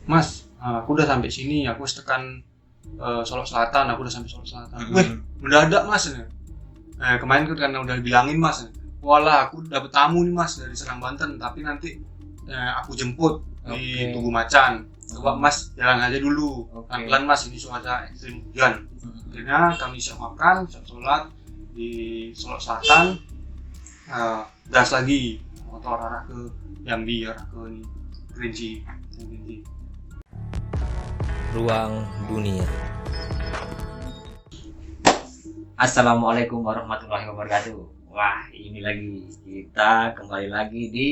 Mas, aku udah sampai sini, aku tekan Solok Selatan, aku udah sampai Solok Selatan. Wih, mendadak Mas. Kemarin kan karena udah bilangin Mas, walah aku dapet tamu nih Mas dari Serang Banten, tapi nanti aku jemput di Tugu Macan. Coba Mas jalan aja dulu, pelan-pelan Mas, ini cuaca ekstrim hujan. Akhirnya kami siap makan, siap sholat di Solok Selatan, gas lagi motor arah ke Jambi, arah ke Kerinci. Ruang Dunia. Assalamualaikum warahmatullahi wabarakatuh. Wah, ini lagi kita kembali lagi di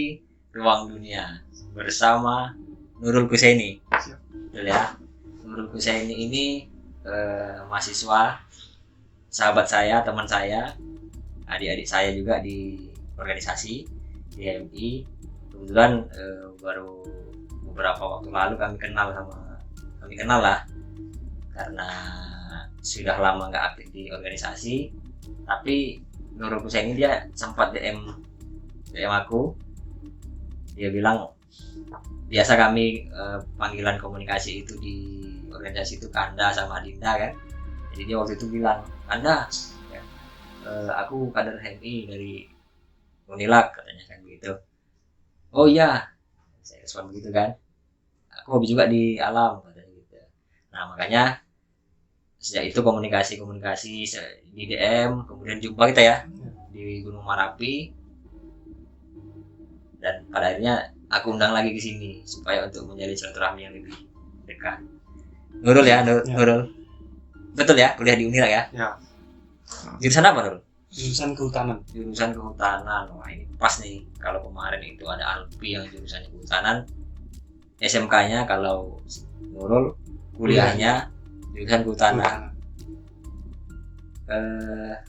Ruang Dunia bersama Nurul Kusaini. Betul ya. Nurul Kusaini ini mahasiswa, sahabat saya, teman saya, adik-adik saya juga di organisasi di HMI. Kebetulan baru beberapa waktu lalu kami kenal lah, karena sudah lama nggak aktif di organisasi. Tapi Nurul Kusaini dia sempat DM aku. Dia bilang biasa kami panggilan komunikasi itu di organisasi itu Kanda sama Dinda kan. Jadi dia waktu itu bilang, Kanda, ya, aku kader HMI dari Unilak, katanya kan begitu. Oh iya, saya respon begitu kan. Aku hobi juga di alam, katanya gitu. Nah makanya sejak itu komunikasi di DM, kemudian jumpa kita ya di Gunung Marapi, dan pada akhirnya aku undang lagi ke sini supaya untuk menjalin silaturahmi yang lebih dekat. Nurul ya, Nurul. Betul ya, kuliah di Unilak ya? Ya. Jurusan apa, Nurul? Jurusan Kehutanan. Jurusan Kehutanan. Wah, ini pas nih. Kalau kemarin itu ada Alpi yang jurusannya Kehutanan, SMK-nya, kalau Nurul kuliahnya jurusan Kehutanan.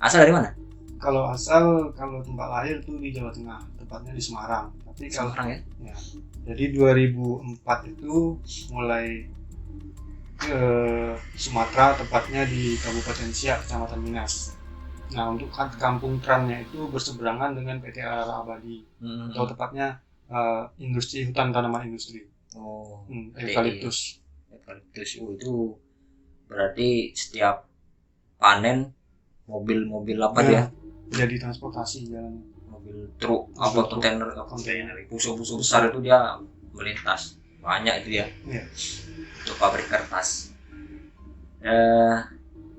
Asal dari mana? Kalau tempat lahir tuh di Jawa Tengah, tepatnya di Semarang. Tapi kalau Semarang ya? Ya. Jadi 2004 itu mulai ke Sumatera, tepatnya di Kabupaten Siak, Kecamatan Minas. Nah, untuk kampung Trannya itu berseberangan dengan PT Ara Abadi, atau tepatnya industri hutan tanaman industri. Eukaliptus. Itu berarti setiap panen mobil apa ya? Jadi transportasi jalan. Mobil truk apa kontainer buso besar itu dia melintas. Banyak itu ya. Iya. Untuk pabrik kertas.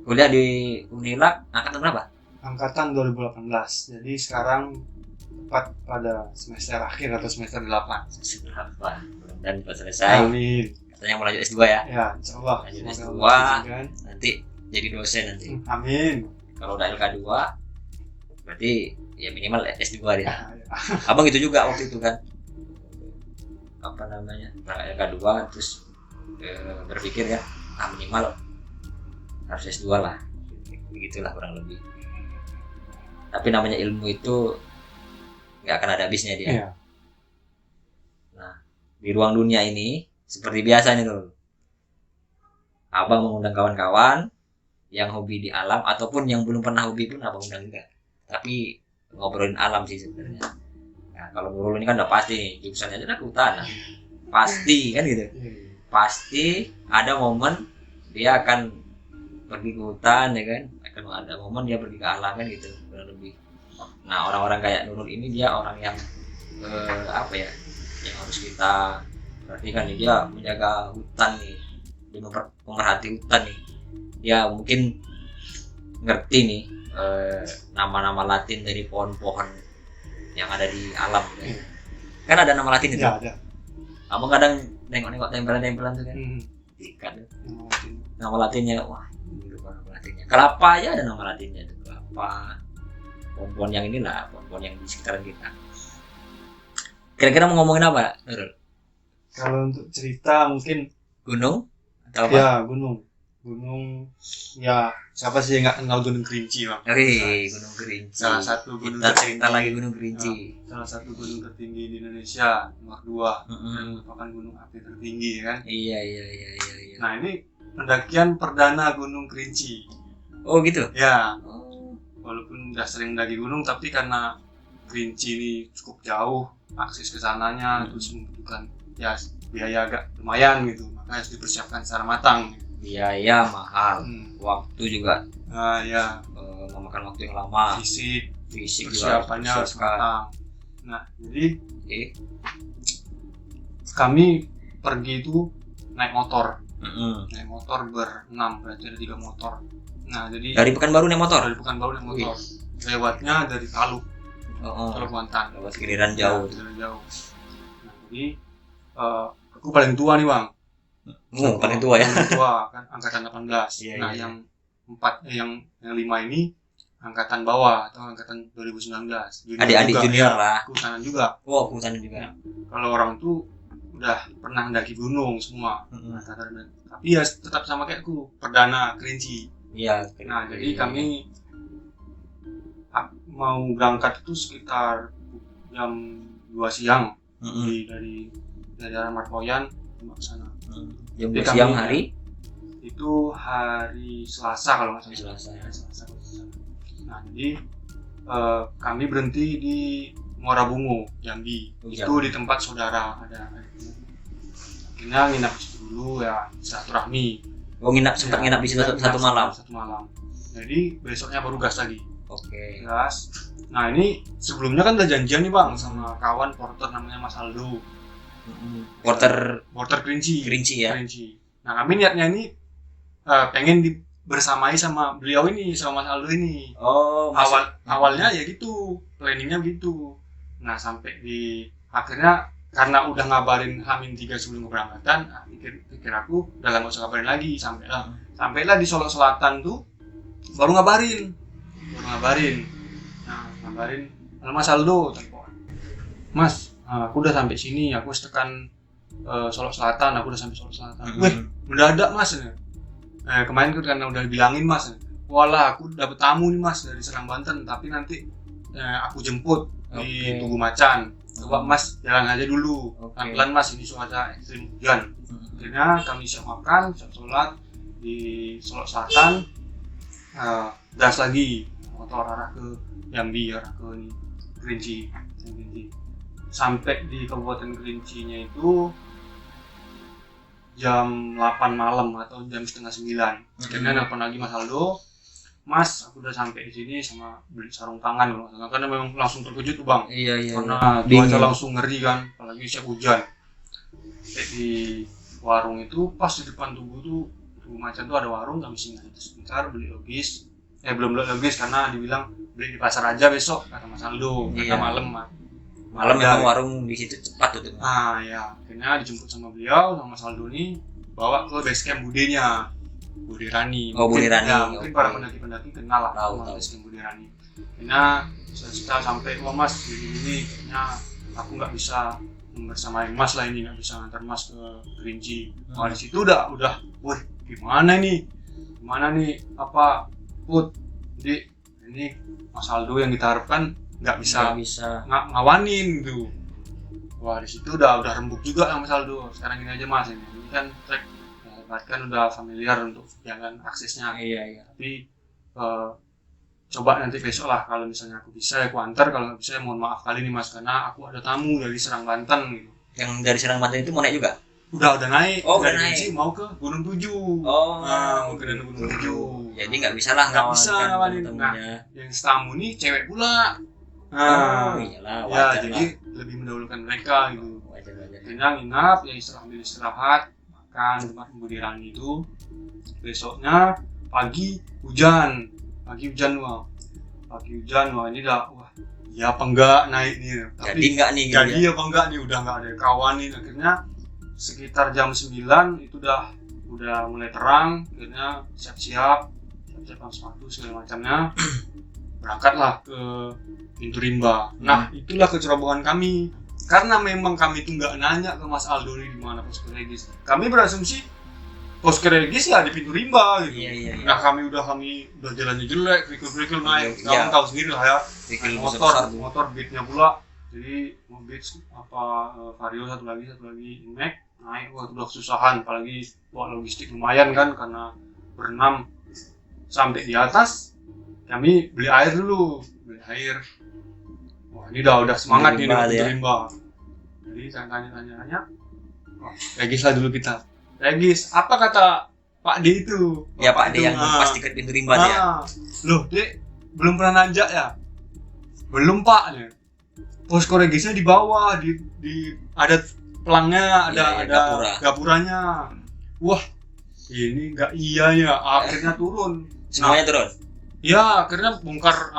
Kuliah di Unilak angkatan berapa? Angkatan 2018. Jadi sekarang tepat pada semester akhir atau semester 8. Semester 8. Dan cepat selesai. Amin. Katanya mau lanjut S2 ya? Ya, insyaallah. Lanjut S2 nanti jadi dosen nanti. Amin. Kalau udah LK2 berarti ya minimal S2 dia. Ya. Abang gitu juga waktu itu kan. Apa namanya? Nah, LK2 terus berpikir ya, minimal harus S2 lah. Begitulah kurang lebih. Tapi namanya ilmu itu nggak akan ada habisnya dia. Iya. Nah, di Ruang Dunia ini seperti biasa nih Nurul. Abang mengundang kawan-kawan yang hobi di alam ataupun yang belum pernah hobi pun abang undang juga. Tapi ngobrolin alam sih sebenarnya. Nah, kalau Nurul ini kan udah pasti jurusannya aja kehutanan. Pasti kan gitu. Pasti ada momen dia akan pergi ke hutan ya kan. Akan ada momen dia pergi ke alam kan gitu kurang lebih. Nah, orang-orang kayak Nurul ini dia orang yang yang harus kita perhatikan nih. Dia menjaga hutan nih, dia pemerhati hutan nih. Dia mungkin ngerti nih nama-nama Latin dari pohon-pohon yang ada di alam kan. Kan ada nama Latin itu. Ya, ada. Abang kadang nengok-nengok tempelan-tempelan tuh kan. Ikan. Nama Latinnya, wah ini lupa nama Latinnya. Kelapa aja ada nama Latinnya tuh. Kelapa. Pohon-pohon yang inilah, pohon-pohon yang di sekitaran kita. Kira-kira mau ngomongin apa, Nurul? Kalau untuk cerita mungkin Gunung atau apa? Ya, gunung ya, siapa sih yang nggak kenal Gunung Kerinci, Bang? Gunung Kerinci. Salah satu gunung kita cerita lagi Gunung Kerinci. Salah satu gunung tertinggi di Indonesia, nomor 2, dan merupakan gunung api tertinggi kan. Iya. Nah, ini pendakian perdana Gunung Kerinci. Oh gitu. Ya. Walaupun udah sering mendaki gunung, tapi karena Kerinci ini cukup jauh akses ke sananya, terus membutuhkan ya biaya agak lumayan gitu, maka harus dipersiapkan secara matang. Biaya mahal, waktu juga Ya memakan waktu yang lama, fisik juga persiapannya harus dipersiapkan. matang. Nah jadi Oke. kami pergi itu naik motor Mm-mm. berenam, berarti ada 3 motor. Nah jadi Dari Pekanbaru naik motor. dari Pekanbaru naik motor, lewatnya dari Taluk, Oh, Taluk Kuantan. lewat giliran jauh. Jauh. Nah jadi aku paling tua nih bang. Paling tua ya. Paling tua kan angkatan 18. Iya, Nah iya. yang 4 yang 5 ini angkatan bawah atau angkatan 2019. Adik-adik juga, junior ya, lah. kehutanan juga. Oh, kehutanan juga. Kalau orang tuh udah pernah mendaki gunung semua. Mm-mm. Tapi ya tetap sama kayak aku, perdana Kerinci. Iya. Nah jadi kami mau berangkat itu sekitar jam 2 siang. Mm-mm. dari arah Markoyan ke sana. Jam Jadi 2 siang kami- hari Itu hari Selasa kalau nggak salah. Selasa ya. Hari Selasa kalau nggak salah. Nah jadi kami berhenti di Muara Bungo, Jambi. Oh, Itu di tempat saudara ada. Akhirnya nginap di situ dulu ya, silaturahmi. Oh, sempat nginap di situ satu malam. Satu malam. Jadi besoknya baru gas lagi. Oke. Gas. Nah ini sebelumnya kan udah janjian nih bang sama kawan porter namanya Mas Aldo. Porter Porter Kerinci. ya. Kerinci. Nah kami niatnya ini pengen bersamai sama beliau ini, sama Mas Aldo ini. Oh, Awalnya ya gitu, planningnya gitu. Nah sampai di akhirnya karena udah ngabarin H-3 sebelum keberangkatan, pikir aku udah nggak usah ngabarin lagi. Sampailah di Solo Selatan tuh baru ngabarin. Nah ngabarin Mas Aldo, telepon. Mas, aku udah sampai sini, aku tekan Solo Selatan, aku udah sampai Solo Selatan. Mendadak mas, kemarin kan karena udah bilangin mas, walah aku dapet tamu nih mas dari Serang Banten, tapi nanti aku jemput di Tugu Macan. Coba mas jalan aja dulu, pelan-pelan mas, ini cuaca ekstrim hujan. Akhirnya kami siap makan, siap sholat di Solo Selatan, gas lagi motor arah ke Jambi, arah ke Kerinci. Sampai di Kabupaten Kerincinya itu jam 8 malam atau jam setengah 9. Akhirnya nelfon lagi Mas Aldo, Mas aku udah sampai di sini sama beli sarung tangan loh. Karena memang langsung terkejut tuh bang. Iya. Karena cuaca langsung ngeri kan, apalagi siap hujan. Di warung itu pas di depan Tugu Macan tuh ada warung, kami singgah itu sebentar beli logis. Belum beli logis karena dibilang beli di pasar aja besok kata Mas Aldo. Karena malam memang warung di situ cepat tuh. Ya, akhirnya dijemput sama beliau sama Mas Aldo nih, bawa ke base camp Budenya, Bude Rani. Bude Rani. Ya, mungkin para pendaki-pendaki kenal lah sama base camp Bude Rani. Akhirnya kita sampai, wah mas, ini kayaknya aku nggak bisa bersamai mas lah ini, nggak bisa ngantar mas ke Kerinci. Di situ udah, wah gimana nih, apa, Put, jadi ini Mas Aldo yang kita harapkan nggak bisa ngawanin gitu. Wah di situ udah rembuk juga sama Mas Aldo. Sekarang gini aja mas, ini kan trek kan udah familiar untuk jalan aksesnya. Iya. Tapi coba nanti besok lah, kalau misalnya aku bisa ya aku antar, kalau nggak bisa ya mohon maaf kali nih mas, karena aku ada tamu dari Serang Banten gitu. Yang dari Serang Banten itu mau naik juga? Udah naik. Udah naik. Mau ke Gunung 7. Mau ke Gunung 7. Jadi nggak bisa lah ngawalin. Nah, yang tamu nih cewek pula. Iyalah, ya jadi lebih mendahulukan mereka gitu. Akhirnya nginap, ya istirahat, makan di tempat Bude Rani itu. Besoknya pagi hujan wah ini dah, wah ya apa enggak naik nih. Tapi jadi apa enggak nih, udah enggak ada kawan nih. Akhirnya sekitar jam 9 itu udah mulai terang. Akhirnya siap-siap sepatu segala macamnya, berangkatlah ke Pintu Rimba. Nah itulah kecerobohan kami, karena memang kami tuh nggak nanya ke Mas Aldo di mana Posko Regis. Kami berasumsi Posko Regis ya di Pintu Rimba gitu. Iya. Nah kami udah jalannya jelek, kerikil naik, kamu tahu sendiri lah ya. Motor beatnya pula, jadi beat Vario satu lagi Inmax naik, wah udah kesusahan, apalagi bawa logistik lumayan kan, karena berenam. Sampai di atas kami beli air. Wah ini udah semangat nih Pintu Rimba. Jadi saya tanya Regis lah dulu kita. Regis, apa kata Pak D itu? Ya Pak D yang pas di pintu rimba ya. Loh, Dek, belum pernah nanjak ya? Belum Pak. Posko Regisnya di bawah, di ada pelangnya, ada gapuranya. Wah, ini enggak iya ya. Akhirnya turun. Semuanya turun. Ya, akhirnya bongkar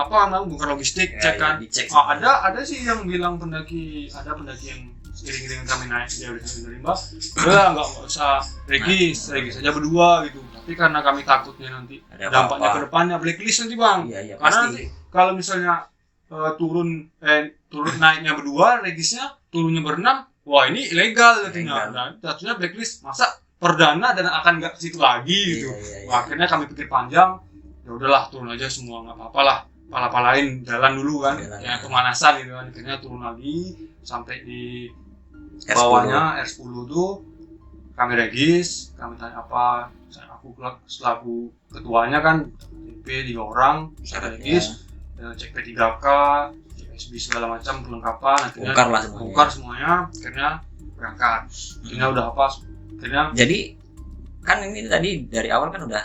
logistik, cek kan. Ada sih yang bilang pendaki yang iring-iring kami naik dia udah sampai rimba, udah nggak usah regis aja berdua gitu. Tapi karena kami takutnya nanti dampaknya ke depannya blacklist nanti bang. Iya, Karena pasti. nanti kalau misalnya turun naiknya berdua, regisnya turunnya berenam, wah ini ilegal katanya. Nah, jatuhnya blacklist, masa perdana dan akan nggak ke situ lagi gitu. Wah, akhirnya kami pikir panjang, ya udahlah turun aja semua nggak apa-apa lah. Pala-palain jalan dulu kan, ya pemanasan gitu kan. Akhirnya turun lagi sampai di bawahnya R10 tuh kami regis, kami tanya apa, aku selaku ketuanya kan, CP 3 orang, saya regis, cek P3K, cek SB segala macam perlengkapan, akhirnya bongkar semuanya, akhirnya berangkat. Akhirnya udah apa? Akhirnya jadi kan ini tadi dari awal kan udah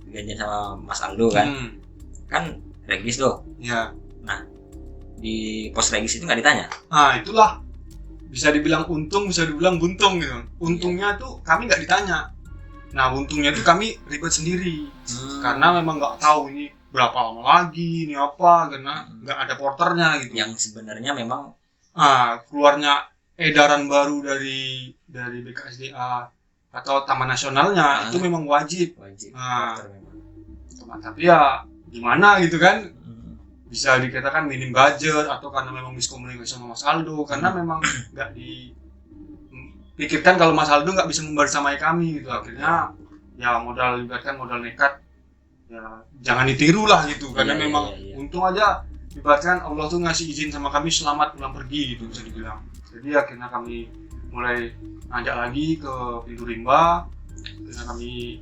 dijanjiin sama Mas Aldo kan, kan regis loh. Iya. Nah di pos regis itu nggak ditanya. Nah itulah. Bisa dibilang untung, bisa dibilang buntung gitu. Untungnya tuh kami nggak ditanya. Nah untungnya tuh kami ribet sendiri. Karena memang nggak tahu ini berapa lama lagi, ini apa, karena nggak ada porternya gitu. Yang sebenarnya memang keluarnya edaran baru dari BKSDA atau Taman Nasionalnya itu memang wajib. Nah, tapi ya gimana gitu kan? Bisa dikatakan minim budget atau karena memang miskomunikasi sama Mas Aldo, karena memang nggak dipikirkan kalau Mas Aldo nggak bisa membersamai kami gitu. Akhirnya ya modal nekat, ya jangan ditiru lah gitu, karena memang untung aja ibaratkan Allah tuh ngasih izin sama kami selamat pulang pergi gitu bisa dibilang. Jadi akhirnya kami mulai nanjak lagi ke pintu rimba, akhirnya kami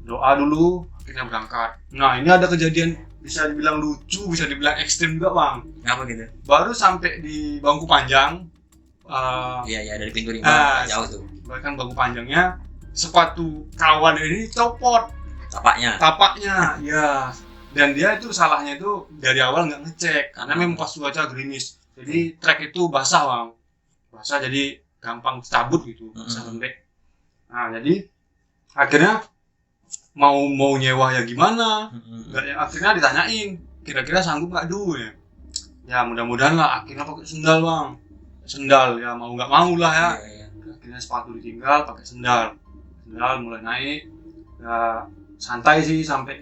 doa dulu, akhirnya berangkat. Nah ini ada kejadian bisa dibilang lucu, bisa dibilang ekstrim juga bang. Apa gitu? Baru sampai di bangku panjang. Iya dari pintu rimba jauh tuh. Bahkan bangku panjangnya sepatu kawan ini copot. Tapaknya, ya. Dan dia itu salahnya itu dari awal nggak ngecek, karena memang pas cuaca gerimis. Jadi trek itu basah bang, basah jadi gampang cabut gitu, basah lembek. Nah jadi akhirnya mau nyewa ya gimana? Akhirnya ditanyain, kira-kira sanggup nggak dulu ya? Ya mudah-mudahan lah. Akhirnya pakai sendal bang, sendal ya mau nggak mau lah ya. Akhirnya sepatu ditinggal, pakai sendal mulai naik. Ya santai sih sampai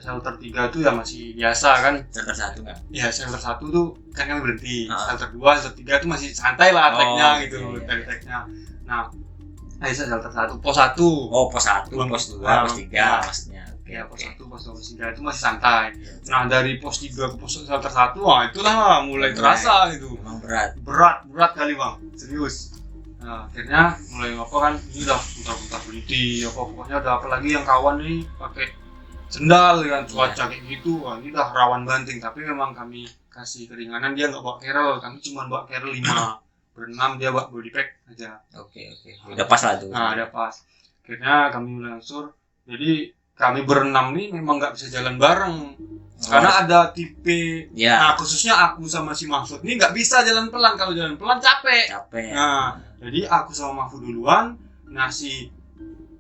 shelter 3 tuh ya masih biasa kan. Shelter 1 nggak? Ya shelter 1 tuh kan kami berhenti. Shelter 2, shelter 3 tuh masih santai lah treknya gitu, dari treknya. Nah shelter 1, pos 1. Pos 1, pos 2, pos 3 maksudnya. Ya pos 1, pos 2, pos 3 itu masih santai. Nah dari pos 3 ke pos shelter 1, wah itulah mulai terasa gitu. Memang berat kali bang, serius. Nah akhirnya mulai apa kan, ini udah putar-putar berhenti, pokoknya udah apalagi yang kawan nih pakai sendal kan, cuaca kayak gitu, wah ini udah rawan banting. Tapi memang kami kasih keringanan, dia nggak bawa carrier, kami cuma bawa carrier 5. Berenam dia bawa body pack aja. Oke. Udah pas lah tuh. Nah, udah pas. Akhirnya kami langsung. Jadi kami berenam nih memang nggak bisa jalan bareng. Karena ada tipe. Nah, khususnya aku sama si Mahfud nih nggak bisa jalan pelan. Kalau jalan pelan capek. Nah, jadi aku sama Mahfud duluan. Nah, si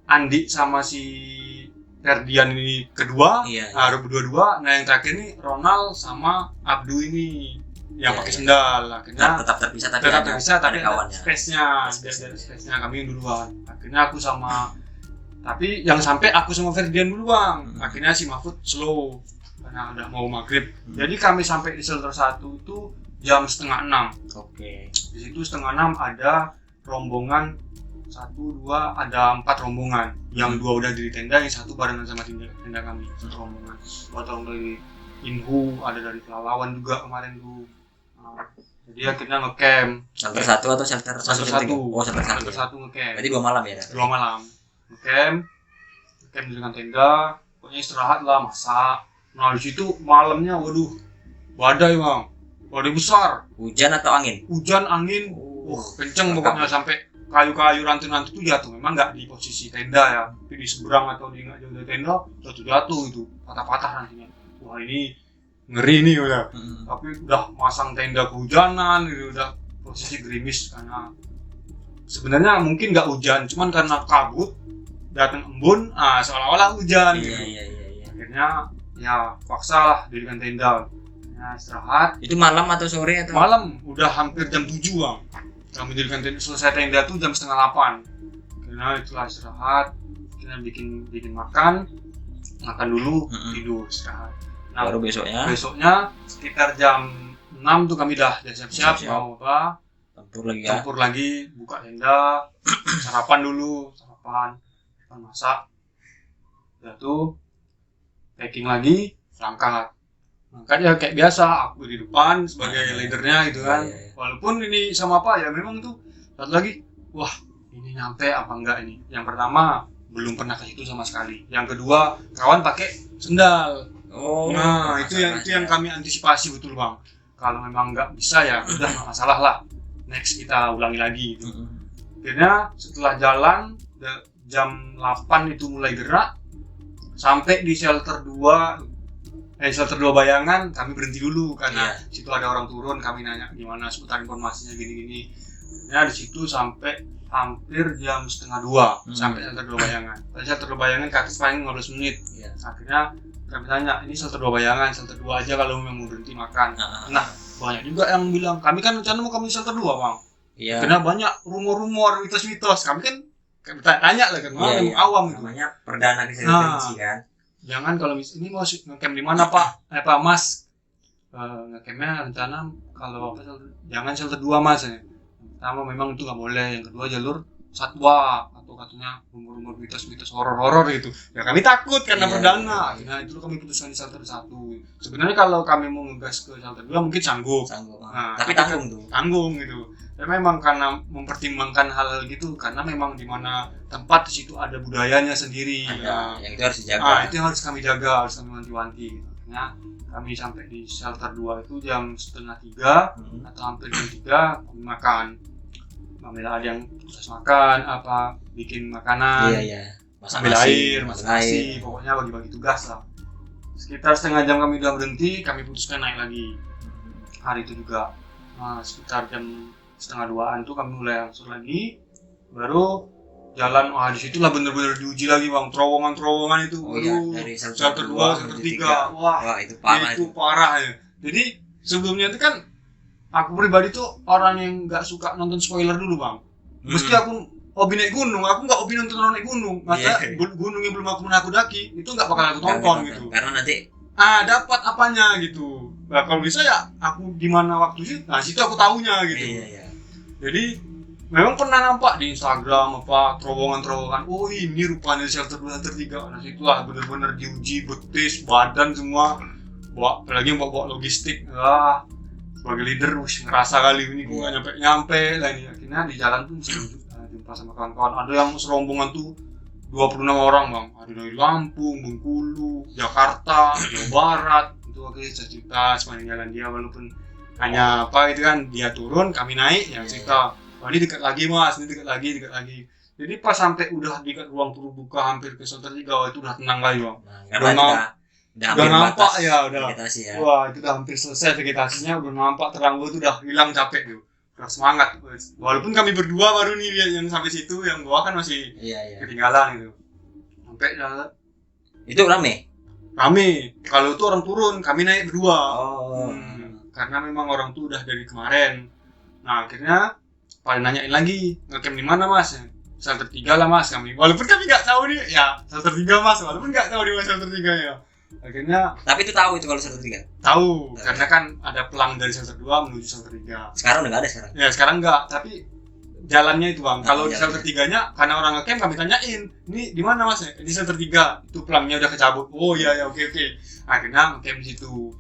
Andi sama si Ferdian ini kedua. Nah, berdua-dua. Nah, yang terakhir nih Ronald sama Abdu ini. Yang pakai sendal, akhirnya tetap terpisah tapi ada space-nya kami duluan. Akhirnya aku sama, tapi yang sampai aku sama Ferdian duluan. Akhirnya si Mahfud slow karena udah mau maghrib. Jadi kami sampai di shelter 1 itu jam 5:30. Di situ 5:30 ada rombongan 1, 2, ada 4 rombongan. Yang 2 udah di tenda, yang 1 barengan sama tenda kami. 1 rombongan. Ada dari Inhu, ada dari Pelalawan juga kemarin tuh. Jadi akhirnya ngecamp. Shelter 1 atau shelter 1? Shelter 1 ngecamp. Berarti 2 malam ya? 2 malam. Ngecamp dengan tenda, pokoknya istirahat lah, masak. Nah di situ malamnya, waduh, badai bang, badai besar. Hujan atau angin? Hujan, angin, Kenceng pokoknya sampai kayu-kayu ranting-ranting itu jatuh. Memang nggak di posisi tenda ya, tapi di seberang atau di nggak jauh dari tenda jatuh itu patah-patah rantingnya. Wah ini ngeri nih udah. Tapi udah masang tenda kehujanan gitu, udah posisi gerimis karena sebenarnya mungkin nggak hujan, cuman karena kabut datang embun, seolah-olah hujan. Iya. Akhirnya ya paksa lah dirikan tenda. Nah, istirahat. Itu malam atau sore atau? Malam, udah hampir jam 7 bang. Kami dirikan tenda, selesai tenda tuh jam 7:30. Karena itulah istirahat. Kita bikin makan dulu, tidur istirahat. Nah, baru besoknya sekitar jam 6 tuh kami dah siap-siap mau apa? Tempur lagi, buka tenda, sarapan masak. Udah tuh packing lagi, berangkat ya kayak biasa, aku di depan sebagai leadernya gitu kan. Walaupun ini sama apa ya, memang tuh satu lagi, wah ini nyampe apa enggak ini. Yang pertama belum pernah ke situ sama sekali. Yang kedua kawan pakai sendal. Nah itu yang kami antisipasi betul bang. Kalau memang nggak bisa ya udah nggak masalah lah. Next kita ulangi lagi gitu. Akhirnya setelah jalan jam 8 itu mulai gerak sampai di shelter 2 Bayangan kami berhenti dulu karena situ ada orang turun. Kami nanya gimana seputar informasinya gini-gini. Nah di situ sampai hampir jam 1:30 sampai shelter 2 Bayangan. Tadi shelter 2 Bayangan ke atas paling 15 menit. Akhirnya kami tanya, ini shelter 2 Bayangan, shelter 2 aja kalau memang mau berhenti makan. Nah banyak juga yang bilang, kami kan rencana mau kami shelter 2 bang. Karena banyak rumor-rumor, mitos-mitos. Kami kan tanya lah kan, awam itu. Namanya perdana di sini kan. Jangan kalau ini mau ngecamp di mana Pak? Pak Mas. Ngecampnya rencana kalau jangan shelter 2 Mas. Pertama memang itu nggak boleh. Yang kedua jalur satwa atau katanya rumor-rumor mitos-mitos horor-horor gitu. Ya kami takut karena perdana. Nah itu kami putuskan di shelter 1. Sebenarnya kalau kami mau ngegas ke shelter 2 mungkin sanggup. Nah, tapi tanggung gitu. Dan memang karena mempertimbangkan hal-hal gitu, karena memang di mana tempat di situ ada budayanya sendiri. Yang itu harus dijaga. Itu yang harus kami jaga, harus kami wanti-wanti. Makanya kami sampai di shelter 2 itu jam 2:30 atau hampir jam 3 kami makan. Ada yang proses makan, bikin makanan, ambil air, masak nasi, pokoknya bagi-bagi tugas lah. Sekitar setengah jam kami udah berhenti, kami putuskan naik lagi. Hari itu juga, sekitar jam 1:30 tuh kami mulai angsur lagi, baru jalan. Di situlah bener-bener diuji lagi bang, terowongan itu. Dari shelter 2, shelter 3, wah itu parah ya. Jadi sebelumnya itu kan aku pribadi tuh orang yang nggak suka nonton spoiler dulu bang. Meski aku hobi naik gunung, aku nggak hobi nonton naik gunung. Masa gunung yang belum aku pernah aku daki itu nggak bakal aku tonton gitu. Karena nanti dapat apanya gitu. Nah, kalau bisa ya aku di mana waktu sih, situ aku tahunya gitu. Jadi memang pernah nampak di Instagram terowongan-terowongan. Oh ini rupanya shelter 2 shelter 3. Nah situlah bener-bener diuji betis, badan semua. Apalagi yang bawa logistik. Sebagai leader ngerasa kali ini gue gak nyampe lah ini. Akhirnya di jalan tuh jumpa sama kawan-kawan. Ada yang serombongan tuh 26 orang bang. Ada dari Lampung, Bengkulu, Jakarta, Jawa Barat. Itu akhirnya cerita sepanjang jalan dia, walaupun hanya itu kan dia turun kami naik yang cerita. Ini dekat lagi mas, ini dekat lagi. Jadi pas sampai udah dekat ruang terbuka hampir ke shelter 3 itu udah tenang kali bang. Udah nampak ya udah. Wah itu udah hampir selesai vegetasinya, udah nampak terang itu udah hilang capek tuh. Udah semangat. Walaupun kami berdua baru nih lihat yang sampai situ, yang bawah kan masih ketinggalan gitu. Sampai jalan. Itu rame. Kalau itu orang turun, kami naik berdua. Karena memang orang tuh udah dari kemarin. Nah akhirnya pada nanyain lagi, ngecamp di mana mas? Shelter 3 lah mas kami. Walaupun kami nggak tahu nih, ya shelter 3 mas. Walaupun nggak tahu di mana shelter 3 ya. Akhirnya. Tapi itu tahu itu kalau shelter 3. Tahu, karena kan ada pelang dari shelter 2 menuju shelter 3. Sekarang udah nggak ada sekarang. Ya sekarang nggak, tapi jalannya itu bang. Kalau di shelter 3-nya, karena orang ngecamp kami tanyain, ini di mana mas? Di shelter 3. Itu pelangnya udah kecabut. Oh iya oke. Akhirnya ngecamp di situ.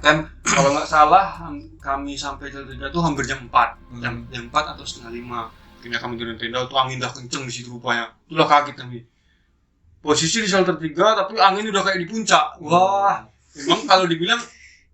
Kan kalau nggak salah kami sampai shelter 3 tuh hampir jam 4. Jam 4 atau 4:30. Akhirnya kami turun tenda tuh angin udah kenceng di situ rupanya. Itulah kaget kami. Posisi di shelter 3 tapi angin udah kayak di puncak. Wah, memang kalau dibilang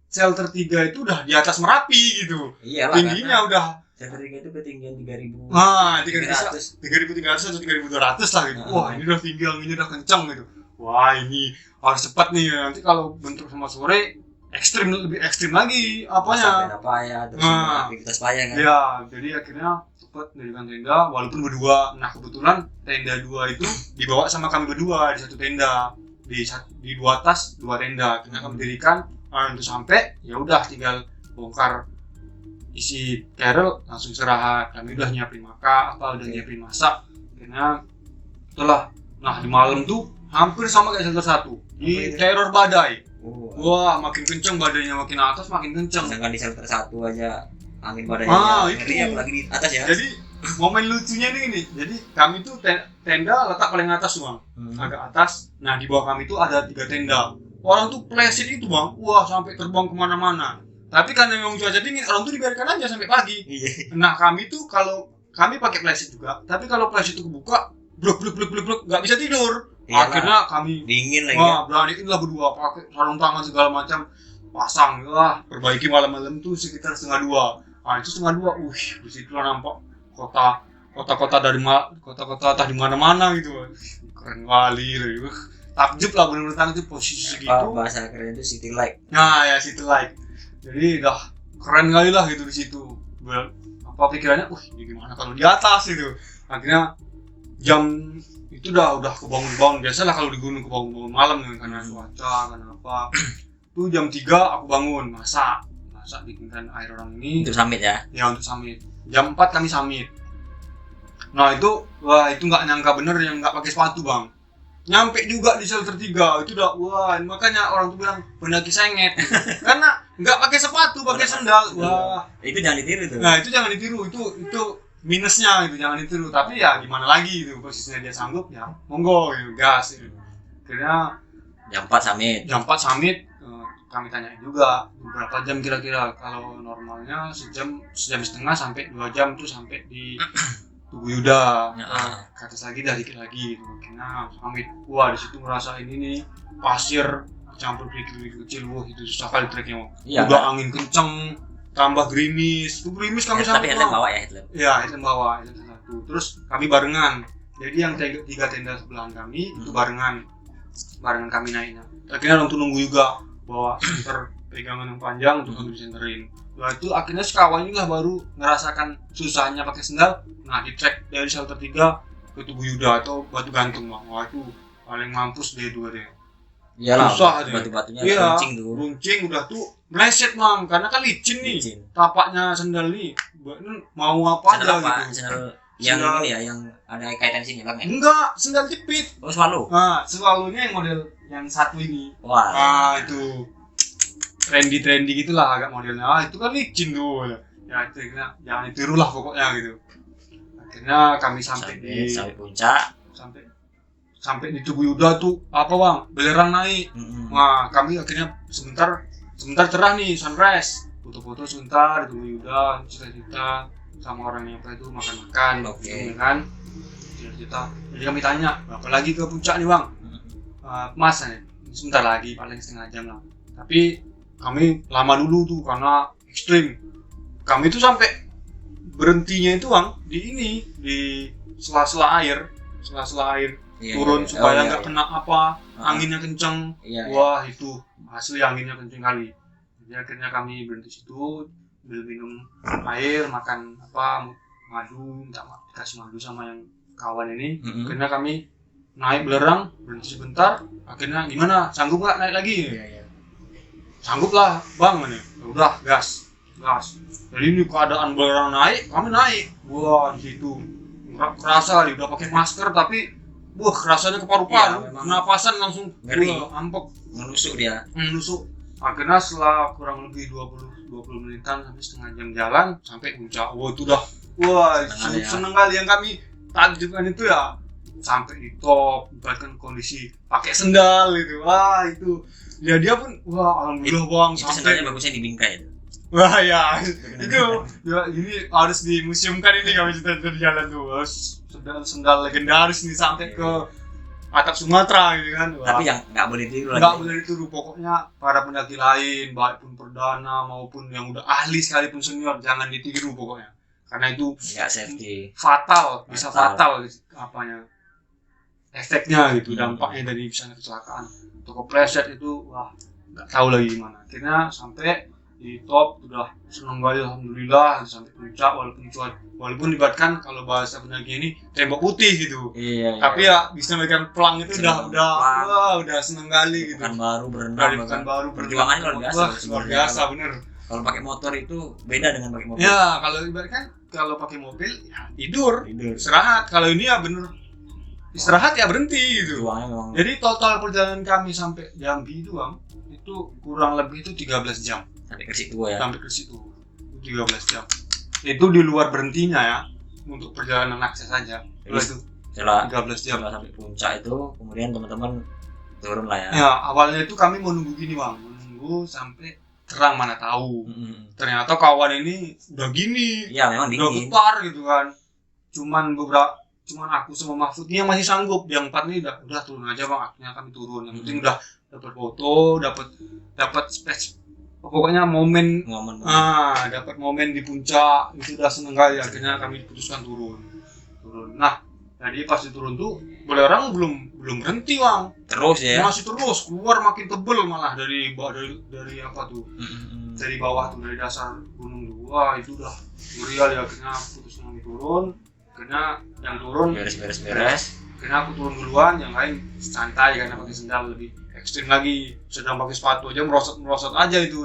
shelter 3 itu udah di atas Merapi gitu. Iyalah, tingginya udah Shelter 3 itu ketinggian 3.000. 3.300 atau 3.200 lah gitu. Wah, ini udah tinggi, anginnya udah kencang gitu. Wah, ini harus cepat nih. Nanti kalau bentruk sama sore lebih ekstrim lagi apanya. Sampai payah terus aktivitas payah kan. Ya, jadi akhirnya cepat mendirikan tenda walaupun berdua. Nah, kebetulan tenda 2 itu dibawa sama kami berdua di satu tenda. Di 2 atas 2 tenda. Akhirnya kami dirikan untuk sampai ya udah tinggal bongkar isi carrel langsung istirahat. Kami udah nyiapin makan udah nyiapin masak. Akhirnya itulah. Nah, di malam tuh hampir sama kayak shelter 1 di teror badai. Wah, makin kenceng badainya, makin atas makin kenceng. Sedangkan di shelter 1 aja angin badainya ngeri, apalagi di atas ya. Jadi momen lucunya nih, jadi kami tuh tenda letak paling atas Bang, agak atas. Nah, di bawah kami tuh ada 3 tenda. Orang tuh pleset itu Bang, wah sampai terbang kemana-mana. Tapi karena memang cuaca dingin, orang tuh dibiarkan aja sampai pagi. Nah, kami tuh kami pakai pleset juga, tapi kalau pleset itu kebuka, bluk, nggak bisa tidur. Iyalah, akhirnya kami dingin lagi. Beraniin lah berdua pakai sarung tangan segala macam, pasang lah, perbaiki malam-malam tuh sekitar 1:30. Nah, itu 1:30, di situ lah nampak kota-kota entah di mana-mana gitu. Keren kali gitu. Takjub lah bener-bener takjub posisi segitu. Bahasa keren itu city light. Nah, ya city light. Jadi udah keren kali lah gitu di situ. Pikirannya, ini gimana kalau di atas gitu. Akhirnya jam itu udah kebangun. Biasalah kalau di gunung kebangun malam karena cuaca, karena apa. Itu jam 3 aku bangun, masak bikinkan air orang ini. Untuk summit ya? Ya, untuk summit. Jam 4 kami summit. Nah, itu nggak nyangka bener yang nggak pakai sepatu Bang. Nyampe juga di shelter 3, itu udah, makanya orang tuh bilang pendaki sengit. Karena nggak pakai sepatu, pakai sendal. Wah, itu jangan ditiru tuh. Nah, itu jangan ditiru, itu minusnya gitu, jangan ditiru. Tapi ya gimana lagi gitu, posisinya dia sanggup ya monggo gitu, gas gitu. Akhirnya jam 4 summit, kami tanyain juga berapa jam kira-kira. Kalau normalnya sejam setengah sampai 2 jam tuh sampai di Tugu Yuda. Ke atas lagi dah dikit lagi gitu. Akhirnya summit. Wah, di situ ngerasain ini pasir campur kerikil kecil, wah itu susah kali treknya. Udah angin kenceng, tambah gerimis. Itu gerimis kami sampai. Tapi headlamp bawa ya headlamp. Iya, headlamp bawa, headlamp satu. Terus kami barengan. Jadi yang 3 tenda sebelahan kami itu barengan kami naiknya. Akhirnya orang tuh nunggu juga bawa senter pegangan yang panjang untuk kami disenterin. Nah, itu akhirnya sekawan juga baru ngerasakan susahnya pakai sendal. Nah, di trek dari shelter 3 ke Tugu Yuda atau Batu Gantung Bang. Wah, itu paling mampus deh dua deh. Iyalah, susah batu-batunya runcing tuh. Runcing udah tuh meleset Bang, karena kan licin nih. Tapaknya sendal nih. Mau apa aja gitu. Sendal yang ini ya, yang ada kaitan sini Bang ya? Enggak, sendal jepit. Oh, Swallow. Nah, Swallow-nya yang model yang satu ini. Wah. Nah, itu trendy gitulah agak modelnya. Itu kan licin tuh. Ya itu jangan ditiru lah pokoknya gitu. Akhirnya kami sampai puncak, sampai di Tugu Yuda tuh Bang, belerang naik. Nah, kami akhirnya sebentar cerah nih, sunrise. Foto-foto sebentar di Tugu Yuda, cerita sama orang yang itu makan-makan, gitu kan. Cerita. Jadi kami tanya, berapa lagi ke puncak nih Bang? Mas, sebentar lagi, paling setengah jam lah. Tapi kami lama dulu tuh karena ekstrim. Kami tuh sampai berhentinya itu Bang di sela-sela air turun supaya nggak kena anginnya kenceng. Wah, itu asli anginnya kenceng kali. Jadi akhirnya kami berhenti situ, minum air, makan madu, kasih madu sama yang kawan ini. Akhirnya kami naik belerang, berhenti sebentar. Akhirnya gimana? Sanggup nggak naik lagi? Sanggup lah Bang, ini udah gas. Jadi ini keadaan belerang naik, kami naik. Wah, di situ kerasa kali udah pakai masker tapi kerasanya ke paru-paru, napasan langsung ampek, menusuk dia. Akhirnya setelah kurang lebih 20 menitan sampai setengah jam jalan sampai puncak. Wah, itu udah seneng kali yang kami takjubkan itu ya. Sampai di top, bahkan kondisi pakai sendal gitu. Wah, itu ya dia pun alhamdulillah Bang, sampai sendalnya bagusnya di bingkai itu. Wah ya, itu ya, ini harus dimuseumkan ini kami cerita di jalan tuh. Sendal legendaris nih sampai ke atap Sumatera gitu kan. Wah. Tapi yang nggak boleh ditiru lagi. Nggak boleh ditiru, pokoknya para pendaki lain baik pun perdana maupun yang udah ahli sekalipun senior jangan ditiru pokoknya. karena itu nggak safety. bisa fatal apanya efeknya gitu, dampaknya dari misalnya kecelakaan atau kepleset itu wah nggak tahu lagi gimana. Akhirnya sampai di top udah seneng kali alhamdulillah sampai puncak, walaupun dibatkan kalau bahasa pendaki ini tembok putih gitu. Iya, tapi iya. ya bisa megang pelang itu udah seneng kali gitu. Bukan baru berenang, bukan baru perjuangannya luar biasa. Luar biasa bener. Kalau pakai motor itu beda dengan pakai mobil. Ya kalau ibaratkan kalau pakai mobil ya tidur istirahat, kalau ini ya bener istirahat ya berhenti gitu. Jadi total perjalanan kami sampai Jambi itu kurang lebih itu 13 jam. Sampai ke situ ya. Sampai ke situ 13 jam. Itu di luar berhentinya ya untuk perjalanan akses saja. Itu setelah 13 jam sampai puncak itu kemudian teman-teman turun lah ya. Ya, awalnya itu kami menunggu gini, Bang. Menunggu sampai terang mana tahu. Ternyata kawan ini udah gini. Iya, memang udah dingin. gepar gitu kan. Cuman aku sama Mahfud ini yang masih sanggup. Yang 4 ini udah turun aja, Bang. Akhirnya kami turun. Yang penting udah dapat foto, dapat space. Pokoknya momen. Dapat momen di puncak. Itu udah seneng kali. Akhirnya kami putuskan turun. Nah, jadi pas turun tuh boleh orang belum berhenti, Bang. Terus ya. Masih terus keluar, makin tebel malah dari apa tuh? Dari bawah tuh, dari dasar gunung tuh. Wah, itu udah ngeri kali. Akhirnya putuskan turun. Akhirnya yang turun beres. Akhirnya aku turun duluan, yang lain santai karena pakai sendal lebih ekstrim lagi. Sedang pakai sepatu aja merosot aja itu.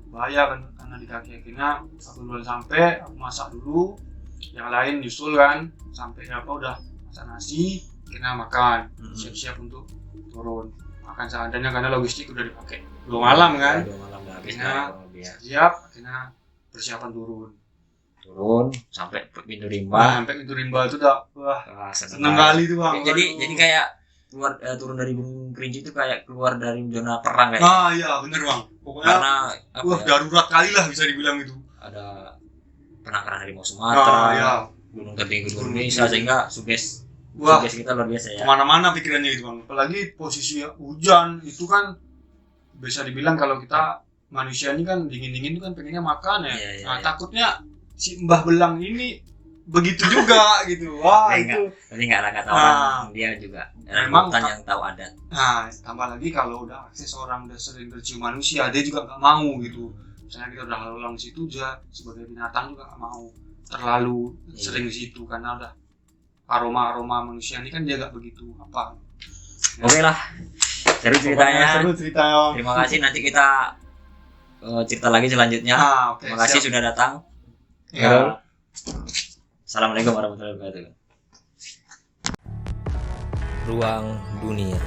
Bahaya kan karena di kaki. Akhirnya aku duluan sampai, aku masak dulu. Yang lain nyusul kan, sampai udah masak nasi, akhirnya makan, siap-siap untuk turun. Makan seadanya karena logistik udah dipakai 2 malam kan. 2 malam udah habis. Akhirnya siap, akhirnya persiapan turun sampai pintu rimba. Sampai pintu rimba itu udah seneng kali tuh, Bang. Jadi kayak keluar turun dari Gunung Kerinci itu kayak keluar dari zona perang kayak. Iya bener, Bang. Pokoknya karena darurat kali lah bisa dibilang itu. Ada penangkaran harimau Sumatera, iya. gunung tertinggi di Indonesia, sehingga sugesti kita luar biasa ya. Kemana-mana pikirannya itu, Bang. Apalagi posisi hujan itu kan bisa dibilang kalau kita manusia ini kan dingin-dingin itu kan pengennya makan ya. Iya. Takutnya si Mbah Belang ini begitu juga gitu. Wah, itu. Tapi enggak ada kata orang, dia juga memang yang tahu adat. Nah, tambah lagi kalau udah akses orang udah sering tercium manusia, dia juga nggak mau gitu. Misalnya kita udah lalu di situ, dia sebagai binatang juga nggak mau terlalu sering di situ karena udah aroma manusia ini kan dia nggak begitu apa. Oke lah, seru ceritanya. Terima kasih, nanti kita cerita lagi selanjutnya. Terima kasih sudah datang. Ya. Assalamualaikum warahmatullahi wabarakatuh. Ruang Dunia.